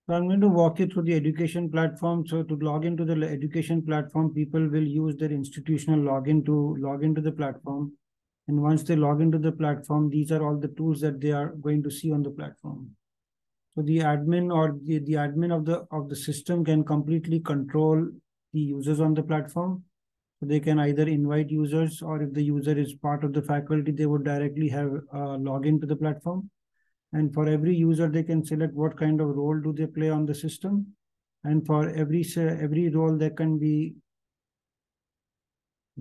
So I'm going to walk you through the education platform. So to log into the education platform, people will use their institutional login to log into the platform. And once they log into the platform, these are all the tools that they are going to see on the platform. So the admin or the admin of the system can completely control the users on the platform. So they can either invite users, or if the user is part of the faculty, they would directly have login to the platform. And for every user, they can select what kind of role do they play on the system. And for every role, there can be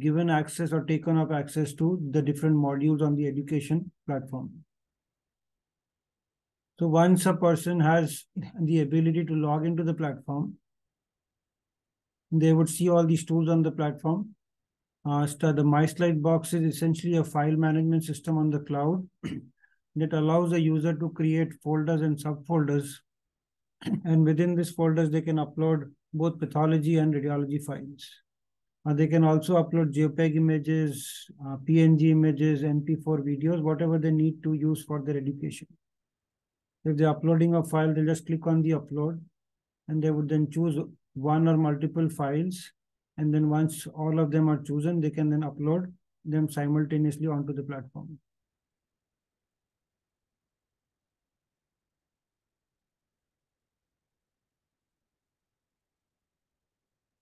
given access or taken up access to the different modules on the education platform. So once a person has the ability to log into the platform, they would see all these tools on the platform. The My Slide box is essentially a file management system on the cloud that allows the user to create folders and subfolders. And within these folders, they can upload both pathology and radiology files. They can also upload JPEG images, PNG images, MP4 videos, whatever they need to use for their education. If they're uploading a file, they'll just click on the upload, and they would then choose one or multiple files. And then once all of them are chosen, they can then upload them simultaneously onto the platform.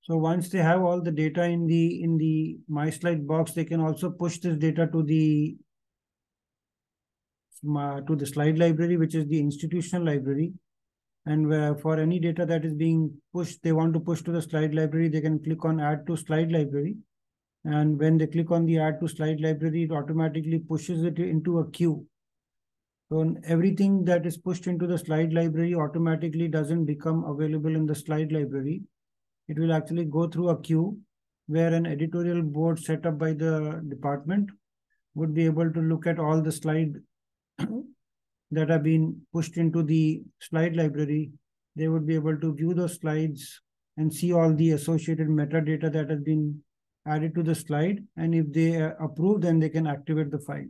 So once they have all the data in the My Slide box, they can also push this data to the slide library, which is the institutional library. And where for any data that is being pushed, they want to push to the slide library, they can click on Add to Slide Library. And when they click on the Add to Slide Library, it automatically pushes it into a queue. So everything that is pushed into the slide library automatically doesn't become available in the slide library. It will actually go through a queue where an editorial board set up by the department would be able to look at all the slides that have been pushed into the slide library. They would be able to view those slides and see all the associated metadata that has been added to the slide. And if they approve, then they can activate the file.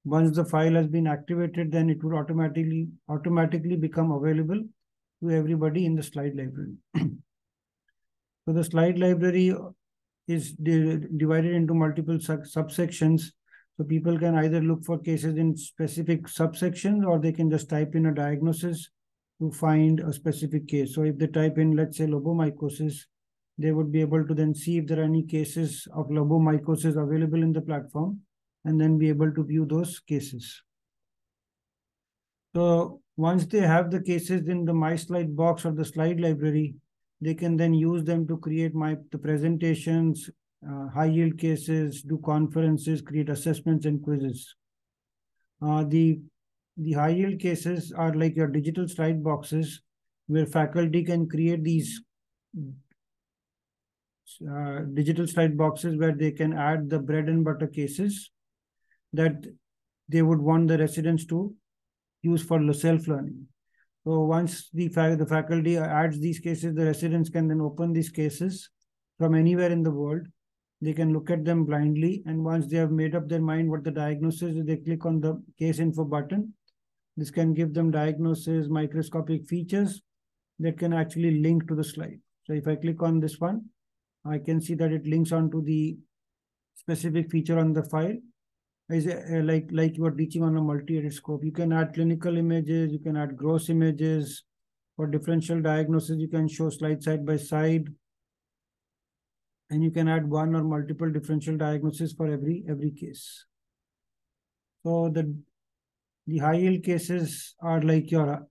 Once the file has been activated, then it would automatically become available to everybody in the slide library. So the slide library is divided into multiple subsections. So people can either look for cases in specific subsections, or they can just type in a diagnosis to find a specific case. So if they type in, let's say, lobomycosis, they would be able to then see if there are any cases of lobomycosis available in the platform, and then be able to view those cases. So once they have the cases in the My Slide box or the slide library, they can then use them to create the presentations, high yield cases, do conferences, create assessments and quizzes. The high yield cases are like your digital slide boxes, where faculty can create these digital slide boxes where they can add the bread and butter cases that they would want the residents to use for self-learning. So once the faculty adds these cases, the residents can then open these cases from anywhere in the world. They can look at them blindly, and once they have made up their mind what the diagnosis is, they click on the case info button. This can give them diagnosis, microscopic features that can actually link to the slide. So if I click on this one, I can see that it links onto the specific feature on the file. Is like you are teaching on a multi-edit scope. You can add clinical images, you can add gross images. For differential diagnosis, you can show slide side by side, and you can add one or multiple differential diagnoses for every case. So the high yield cases are like your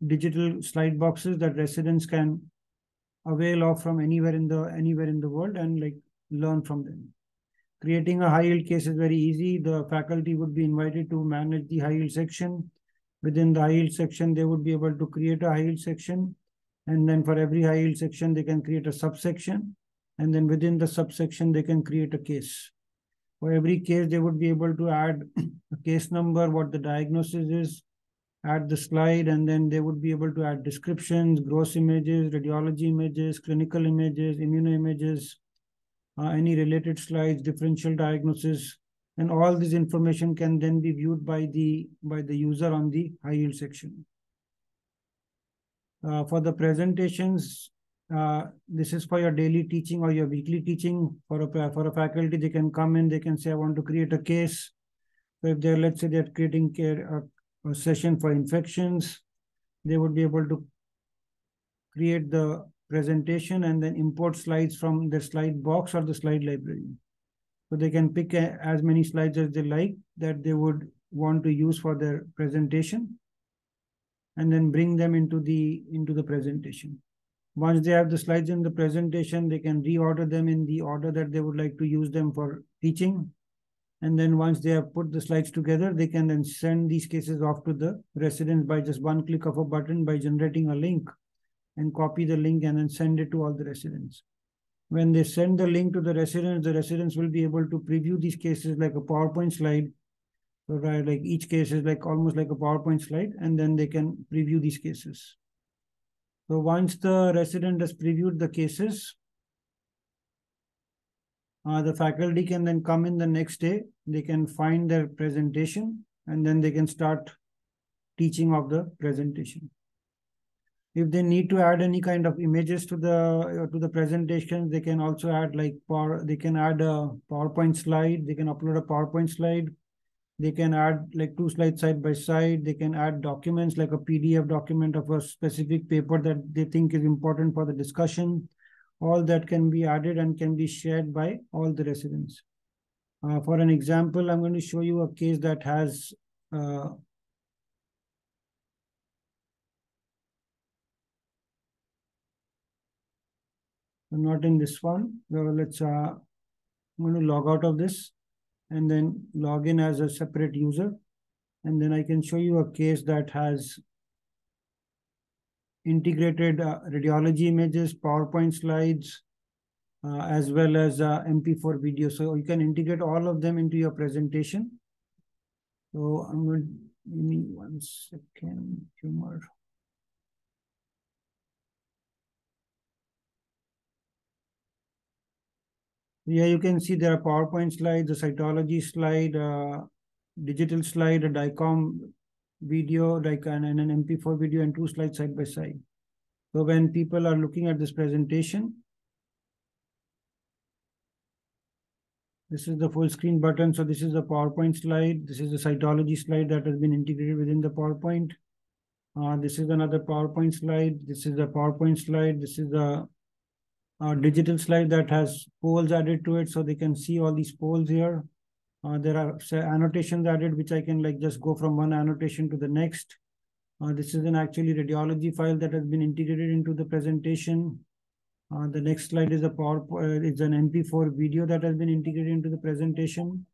digital slide boxes that residents can avail of from anywhere in the world and like learn from them. Creating a high yield case is very easy. The faculty would be invited to manage the high yield section. Within the high yield section, they would be able to create a high yield section. And then for every high yield section, they can create a subsection. And then within the subsection, they can create a case. For every case, they would be able to add a case number, what the diagnosis is, add the slide, and then they would be able to add descriptions, gross images, radiology images, clinical images, immunoimages, any related slides, differential diagnosis, and all this information can then be viewed by the user on the high yield section. For the presentations, this is for your daily teaching or your weekly teaching. For a faculty, they can come in, they can say, I want to create a case. So if they're, let's say they're creating a session for infections, they would be able to create the presentation and then import slides from the slide box or the slide library. So they can pick as many slides as they like that they would want to use for their presentation, and then bring them into the presentation. Once they have the slides in the presentation, they can reorder them in the order that they would like to use them for teaching. And then once they have put the slides together, they can then send these cases off to the residents by just one click of a button by generating a link, and copy the link and then send it to all the residents. When they send the link to the residents will be able to preview these cases like a PowerPoint slide. So like each case is like almost like a PowerPoint slide, and then they can preview these cases. So once the resident has previewed the cases, the faculty can then come in the next day. They can find their presentation, and then they can start teaching of the presentation. If they need to add any kind of images to the presentation, they can also add they can add a PowerPoint slide. They can upload a PowerPoint slide. They can add like 2 slides side by side. They can add documents like a PDF document of a specific paper that they think is important for the discussion. All that can be added and can be shared by all the residents. For an example, I'm going to show you a case that has not in this one. Let's I'm going to log out of this and then log in as a separate user. And then I can show you a case that has integrated radiology images, PowerPoint slides, as well as MP4 video. So you can integrate all of them into your presentation. So I'm going to give me 1 second, few more. Yeah, you can see there are PowerPoint slides, a cytology slide, digital slide, a DICOM video, like and an MP4 video, and 2 slides side by side. So when people are looking at this presentation, this is the full screen button. So this is the PowerPoint slide. This is the cytology slide that has been integrated within the PowerPoint. This is another PowerPoint slide. This is the PowerPoint slide. This is the digital slide that has polls added to it, so they can see all these polls here. There are annotations added, which I can like just go from one annotation to the next. This is an actually radiology file that has been integrated into the presentation. The next slide is a PowerPoint. It's an MP4 video that has been integrated into the presentation.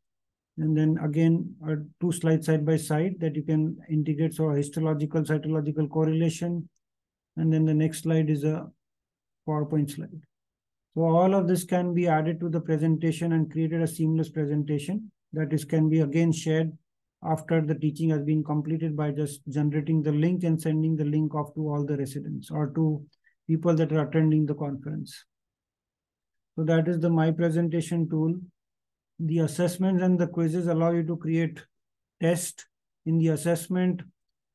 And then again, 2 slides side by side that you can integrate. So a histological, cytological correlation. And then the next slide is a PowerPoint slide. So all of this can be added to the presentation and created a seamless presentation that can be again shared after the teaching has been completed by just generating the link and sending the link off to all the residents or to people that are attending the conference. So that is the My Presentation tool. The assessments and the quizzes allow you to create tests. In the assessment,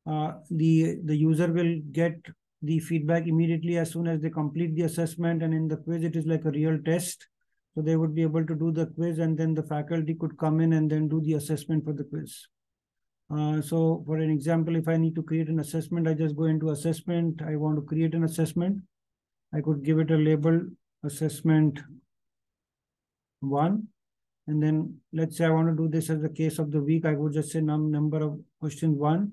the user will get the feedback immediately as soon as they complete the assessment, and in the quiz, it is like a real test. So they would be able to do the quiz, and then the faculty could come in and then do the assessment for the quiz. So for an example, if I need to create an assessment, I just go into assessment. I want to create an assessment. I could give it a label, assessment 1. And then let's say I want to do this as the case of the week. I would just say number of questions 1.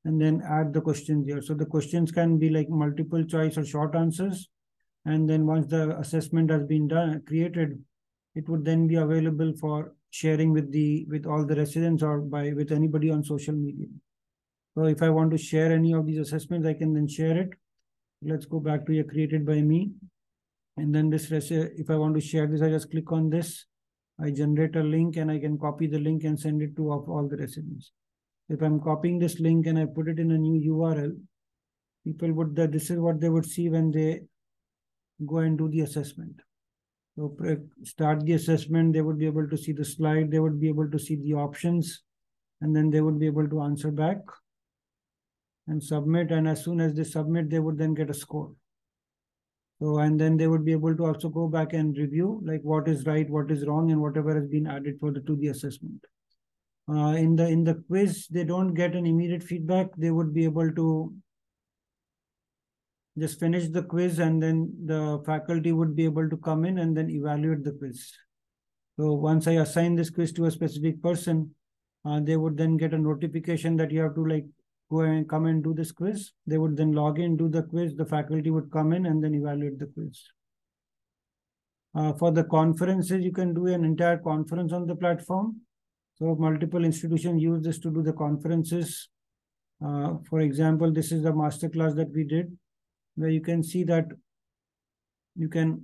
And then add the questions here. So the questions can be like multiple choice or short answers. And then once the assessment has been created, it would then be available for sharing with all the residents or with anybody on social media. So if I want to share any of these assessments, I can then share it. Let's go back to created by me. And then if I want to share this, I just click on this. I generate a link and I can copy the link and send it to all the residents. If I'm copying this link and I put it in a new URL, people this is what they would see when they go and do the assessment. So start the assessment, they would be able to see the slide, they would be able to see the options, and then they would be able to answer back. and submit. And as soon as they submit, they would then get a score. So, and then they would be able to also go back and review like what is right, what is wrong, and whatever has been added to the assessment. In the quiz, they don't get an immediate feedback. They would be able to just finish the quiz, and then the faculty would be able to come in and then evaluate the quiz. So once I assign this quiz to a specific person, they would then get a notification that you have to like go and come and do this quiz. They would then log in, do the quiz. The faculty would come in and then evaluate the quiz. For the conferences, you can do an entire conference on the platform. So multiple institutions use this to do the conferences. For example, this is the masterclass that we did, where you can see that you can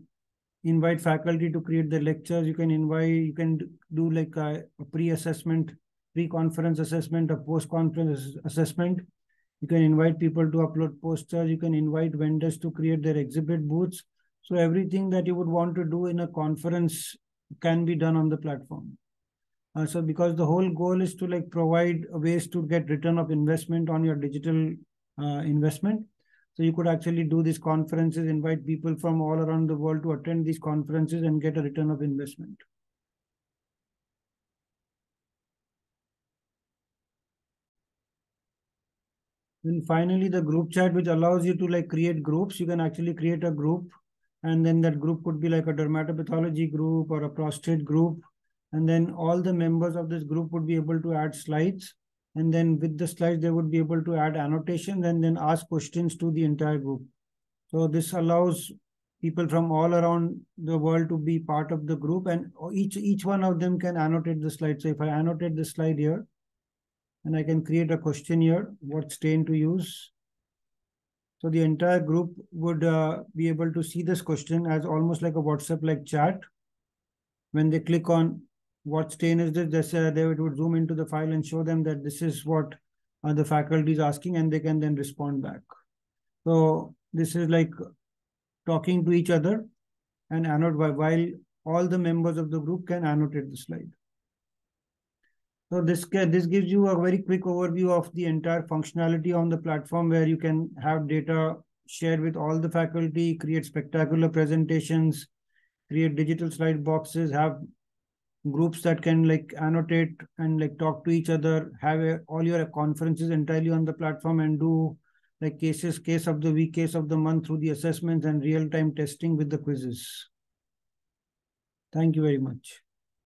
invite faculty to create the lectures. You can do like a pre-assessment, pre-conference assessment, a post-conference assessment. You can invite people to upload posters. You can invite vendors to create their exhibit booths. So everything that you would want to do in a conference can be done on the platform. So because the whole goal is to like provide ways to get return of investment on your digital investment. So you could actually do these conferences, invite people from all around the world to attend these conferences and get a return of investment. And finally, the group chat, which allows you to like create groups. You can actually create a group, and then that group could be like a dermatopathology group or a prostate group. And then all the members of this group would be able to add slides. And then with the slides, they would be able to add annotations and then ask questions to the entire group. So this allows people from all around the world to be part of the group, and each one of them can annotate the slide. So if I annotate the slide here, and I can create a question here, what stain to use. So the entire group would be able to see this question as almost like a WhatsApp-like chat. When they click on what stain is this, they would zoom into the file and show them that this is what the faculty is asking, and they can then respond back. So this is like talking to each other and annotate while all the members of the group can annotate the slide. So this gives you a very quick overview of the entire functionality on the platform, where you can have data shared with all the faculty, create spectacular presentations, create digital slide boxes, have groups that can like annotate and like talk to each other, have all your conferences entirely on the platform, and do like case of the week, case of the month through the assessments and real-time testing with the quizzes. Thank you very much.